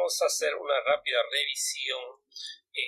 vamos a hacer una rápida revisión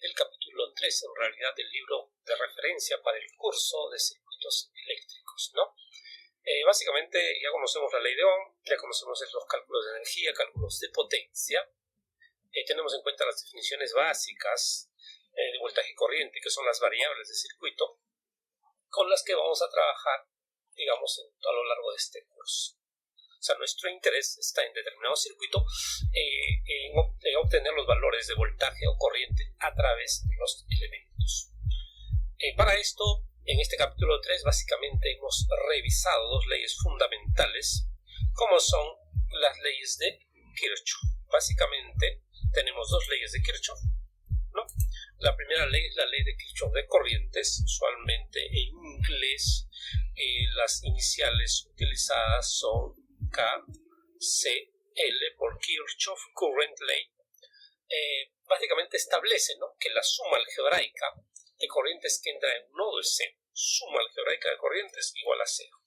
del capítulo 3, en realidad del libro de referencia para el curso de circuitos eléctricos, ¿no? Básicamente ya conocemos la ley de Ohm, ya conocemos los cálculos de energía, cálculos de potencia, tenemos en cuenta las definiciones básicas de voltaje y corriente, que son las variables de circuito, con las que vamos a trabajar, digamos, a lo largo de este curso. O sea, nuestro interés está en determinado circuito, en obtener los valores de voltaje o corriente a través de los elementos. Para esto, en este capítulo 3, básicamente hemos revisado dos leyes fundamentales, como son las leyes de Kirchhoff. Básicamente, tenemos dos leyes de Kirchhoff, ¿no? La primera ley es la ley de Kirchhoff de corrientes. Usualmente en inglés las iniciales utilizadas son KCL por Kirchhoff Current Ley. Básicamente establece, ¿no?, que la suma algebraica de corrientes que entra en un nodo es cero. Suma algebraica de corrientes igual a cero.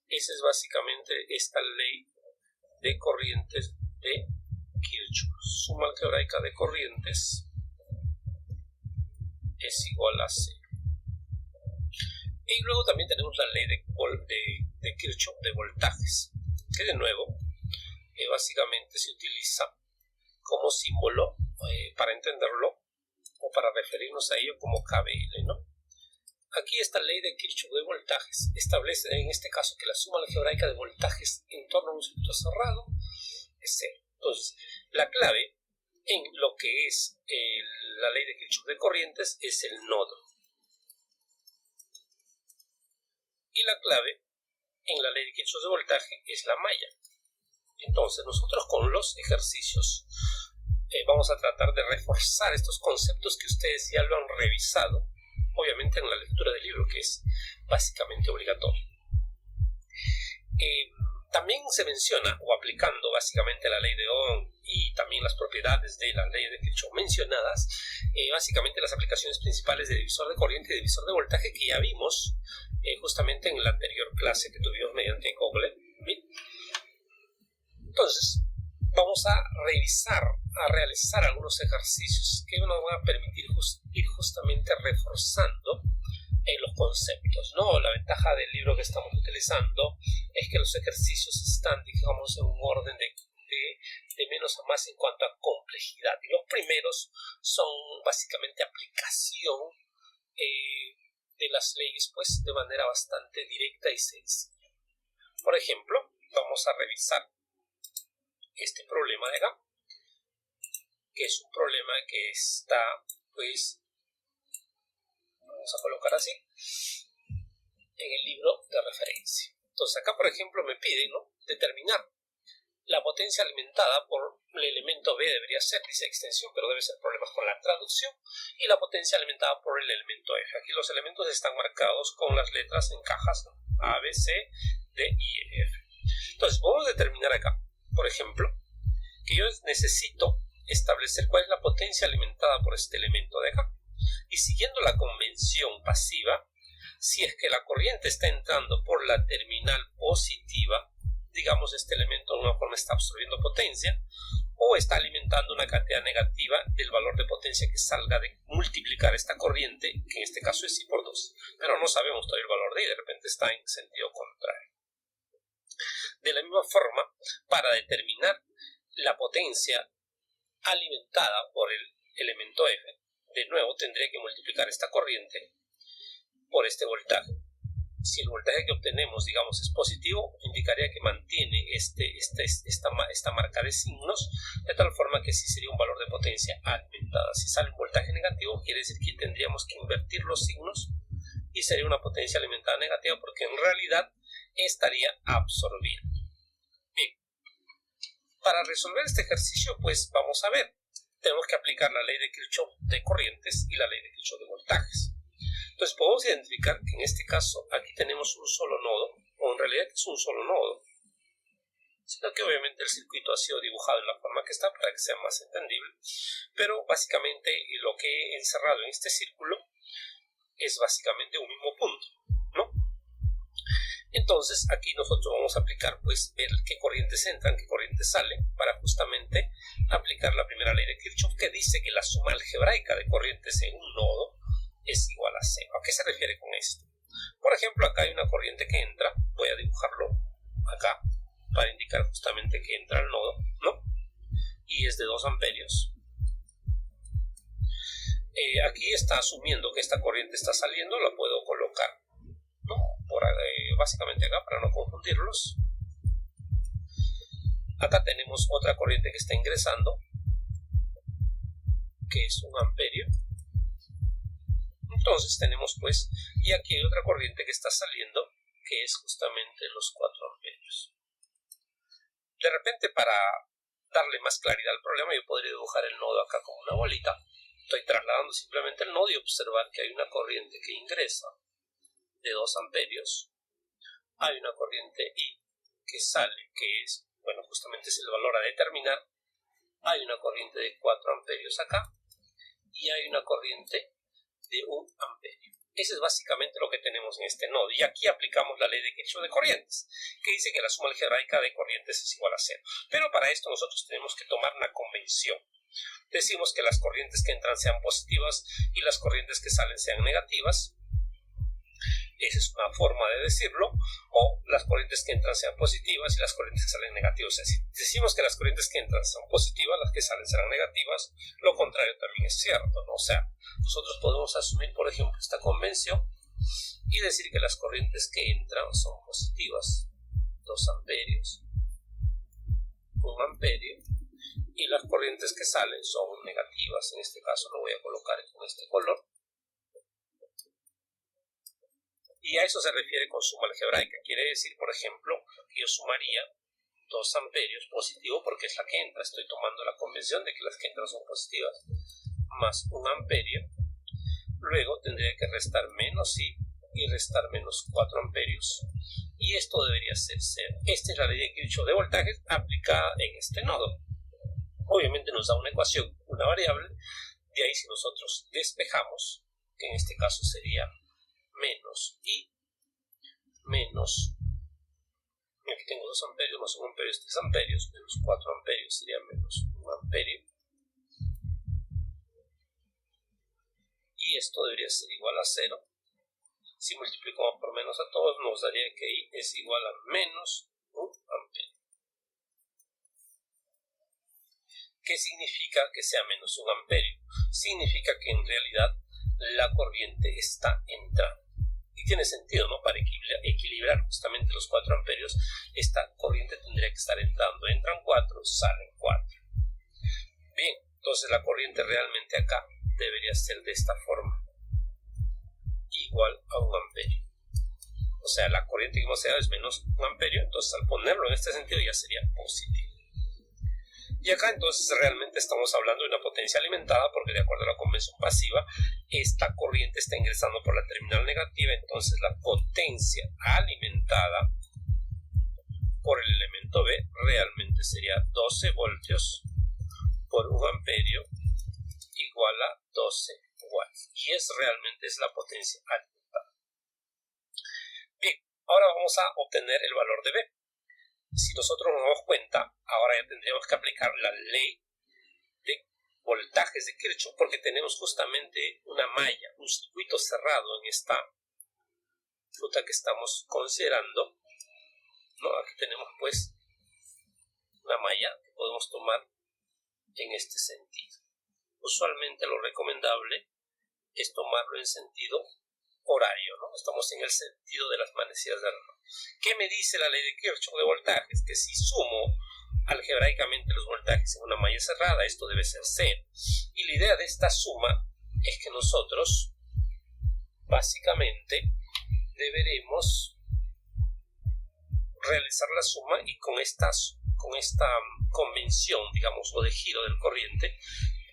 Esa es básicamente esta ley de corrientes de Kirchhoff. Suma algebraica de corrientes es igual a cero. Y luego también tenemos la ley de Kirchhoff de voltajes, que de nuevo básicamente se utiliza como símbolo para entenderlo o para referirnos a ello como KVL, ¿no? Aquí esta ley de Kirchhoff de voltajes establece en este caso que la suma algebraica de voltajes en torno a un circuito cerrado es cero. Entonces, la clave en lo que es la ley de Kirchhoff de corrientes es el nodo. Y la clave en la ley de Kirchhoff de voltaje es la malla. Entonces, nosotros con los ejercicios vamos a tratar de reforzar estos conceptos que ustedes ya lo han revisado, obviamente en la lectura del libro, que es básicamente obligatorio. También se menciona, o aplicando básicamente la ley de Ohm y también las propiedades de la ley de Kirchhoff mencionadas, básicamente las aplicaciones principales de divisor de corriente y divisor de voltaje que ya vimos justamente en la anterior clase que tuvimos mediante Google. ¿Bien? Entonces, vamos a realizar algunos ejercicios que nos van a permitir ir justamente reforzando los conceptos, ¿no? La ventaja del libro que estamos utilizando es que los ejercicios están, digamos, en un orden de menos a más en cuanto a complejidad. Y los primeros son básicamente aplicación de las leyes, pues, de manera bastante directa y sencilla. Por ejemplo, vamos a revisar este problema de acá, que es un problema que está, pues, vamos a colocar así, en el libro de referencia. Entonces acá, por ejemplo, me pide, ¿no?, determinar la potencia alimentada por el elemento B, debería ser, dice extensión, pero debe ser problemas con la traducción, y la potencia alimentada por el elemento F. Aquí los elementos están marcados con las letras en cajas, ¿no?, A, B, C, D, I, E, F. Entonces podemos determinar acá, por ejemplo, que yo necesito establecer cuál es la potencia alimentada por este elemento de acá. Y siguiendo la convención pasiva, si es que la corriente está entrando por la terminal positiva, digamos, este elemento de alguna forma está absorbiendo potencia, o está alimentando una cantidad negativa del valor de potencia que salga de multiplicar esta corriente, que en este caso es I por 2. Pero no sabemos todavía el valor de I, de repente está en sentido contrario. De la misma forma, para determinar la potencia alimentada por el elemento F, de nuevo tendría que multiplicar esta corriente por este voltaje. Si el voltaje que obtenemos, digamos, es positivo, indicaría que mantiene esta marca de signos, de tal forma que sí sería un valor de potencia alimentada. Si sale un voltaje negativo, quiere decir que tendríamos que invertir los signos y sería una potencia alimentada negativa, porque en realidad estaría absorbiendo. Bien, para resolver este ejercicio, pues vamos a ver. Tenemos que aplicar la ley de Kirchhoff de corrientes y la ley de Kirchhoff de voltajes. Entonces podemos identificar que en este caso aquí tenemos un solo nodo, o en realidad es un solo nodo, sino que obviamente el circuito ha sido dibujado en la forma que está para que sea más entendible, pero básicamente lo que he encerrado en este círculo es básicamente un mismo punto, ¿no? Entonces aquí nosotros vamos a aplicar, pues, ver qué corrientes entran, qué corrientes salen, para justamente aplicar la primera ley de Kirchhoff, que dice que la suma algebraica de corrientes en un nodo es igual a cero. ¿A qué se refiere con esto? Por ejemplo, acá hay una corriente que entra, voy a dibujarlo acá para indicar justamente que entra al nodo, ¿no? Y es de 2 amperios. Aquí está asumiendo que esta corriente está saliendo, la puedo colocar, ¿no? Básicamente acá para no confundirlos. Acá tenemos otra corriente que está ingresando, que es 1 amperio. Entonces tenemos pues, y aquí hay otra corriente que está saliendo, que es justamente los 4 amperios. De repente, para darle más claridad al problema, yo podría dibujar el nodo acá como una bolita. Estoy trasladando simplemente el nodo y observar que hay una corriente que ingresa de 2 amperios. Hay una corriente I que sale, que es, bueno, justamente es el valor a determinar. Hay una corriente de 4 amperios acá y hay una corriente de 1 amperio. Eso es básicamente lo que tenemos en este nodo. Y aquí aplicamos la ley de Kirchhoff de corrientes, que dice que la suma algebraica de corrientes es igual a 0. Pero para esto nosotros tenemos que tomar una convención. Decimos que las corrientes que entran sean positivas y las corrientes que salen sean negativas. Esa es una forma de decirlo. O las corrientes que entran sean positivas y las corrientes que salen negativas. O sea, si decimos que las corrientes que entran son positivas, las que salen serán negativas, lo contrario también es cierto, ¿no? O sea, nosotros podemos asumir, por ejemplo, esta convención y decir que las corrientes que entran son positivas, 2 amperios, 1 amperio, y las corrientes que salen son negativas. En este caso lo voy a colocar con este color. Y a eso se refiere con suma algebraica. Quiere decir, por ejemplo, que yo sumaría 2 amperios positivo porque es la que entra. Estoy tomando la convención de que las que entran son positivas, más 1 amperio. Luego tendría que restar menos I y restar menos 4 amperios. Y esto debería ser 0. Esta es la ley de Kirchhoff de voltajes aplicada en este nodo. Obviamente nos da una ecuación, una variable. De ahí, si nosotros despejamos, que en este caso sería menos I menos, aquí tengo 2 amperios más 1 amperio es 3 amperios, menos 4 amperios sería menos 1 amperio. Y esto debería ser igual a 0. Si multiplicamos por menos a todos, nos daría que I es igual a menos 1 amperio. ¿Qué significa que sea menos 1 amperio? Significa que en realidad la corriente está entrando. Y tiene sentido, ¿no? Para equilibrar justamente los 4 amperios, esta corriente tendría que estar entrando. Entran 4, salen 4. Bien, entonces la corriente realmente acá debería ser de esta forma, igual a 1 amperio. O sea, la corriente que hemos dado es menos 1 amperio, entonces al ponerlo en este sentido ya sería positivo. Y acá entonces realmente estamos hablando de una potencia alimentada, porque de acuerdo a la convención pasiva, esta corriente está ingresando por la terminal negativa. Entonces la potencia alimentada por el elemento B realmente sería 12 voltios por 1 amperio igual a 12 watts. Y realmente es la potencia alimentada. Bien, ahora vamos a obtener el valor de B. Si nosotros nos damos cuenta, ahora ya tendríamos que aplicar la ley de voltajes de Kirchhoff, porque tenemos justamente una malla, un circuito cerrado en esta ruta que estamos considerando, ¿no? Aquí tenemos pues una malla que podemos tomar en este sentido. Usualmente lo recomendable es tomarlo en sentido horario, ¿no? Estamos en el sentido de las manecillas del reloj. ¿Qué me dice la ley de Kirchhoff de voltajes? Que si sumo algebraicamente los voltajes en una malla cerrada, esto debe ser 0. Y la idea de esta suma es que nosotros básicamente deberemos realizar la suma y con esta convención, digamos, o de giro del corriente,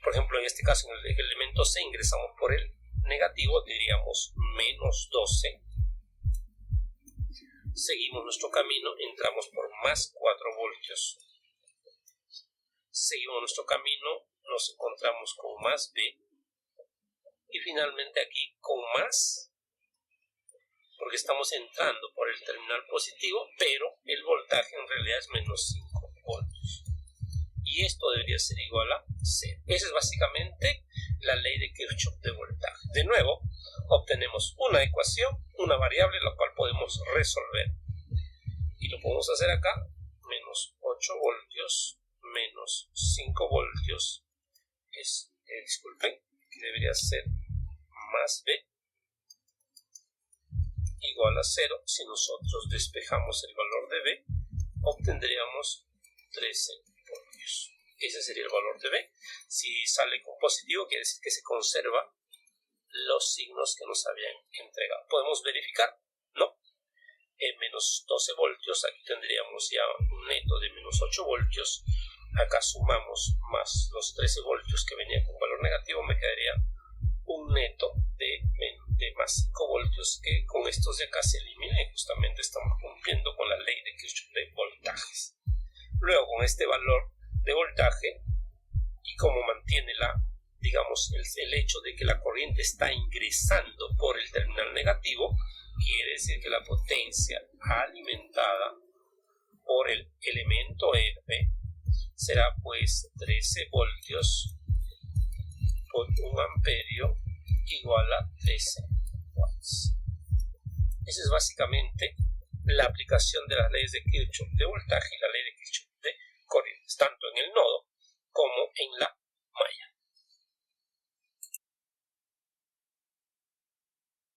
por ejemplo, en este caso en el elemento C ingresamos por el negativo, diríamos menos 12. Seguimos nuestro camino, entramos por más 4 voltios. Seguimos nuestro camino, nos encontramos con más B. Y finalmente aquí con más, porque estamos entrando por el terminal positivo, pero el voltaje en realidad es menos 5 voltios. y esto debería ser igual a 0. Esa es básicamente la ley de Kirchhoff de voltaje. De nuevo, obtenemos una ecuación, una variable, la cual podemos resolver. Y lo podemos hacer acá, menos 8 voltios, menos 5 voltios, disculpen, que debería ser más B, igual a 0. Si nosotros despejamos el valor de B, obtendríamos 13 voltios. Ese sería el valor de B. Si sale con positivo, quiere decir que se conserva los signos que nos habían entregado. ¿Podemos verificar? No. En menos 12 voltios, aquí tendríamos ya un neto de menos 8 voltios. Acá sumamos más los 13 voltios que venía con valor negativo, me quedaría un neto de más 5 voltios, que con estos de acá se eliminan y justamente estamos cumpliendo con la ley de Kirchhoff de voltajes. Luego, con este valor de voltaje, y como mantiene el hecho de que la corriente está ingresando por el terminal negativo, quiere decir que la potencia alimentada por el elemento F será pues 13 voltios por 1 amperio igual a 13 watts. Esa es básicamente la aplicación de las leyes de Kirchhoff de voltaje y la ley de Kirchhoff de corrientes, tanto en el nodo como en la malla.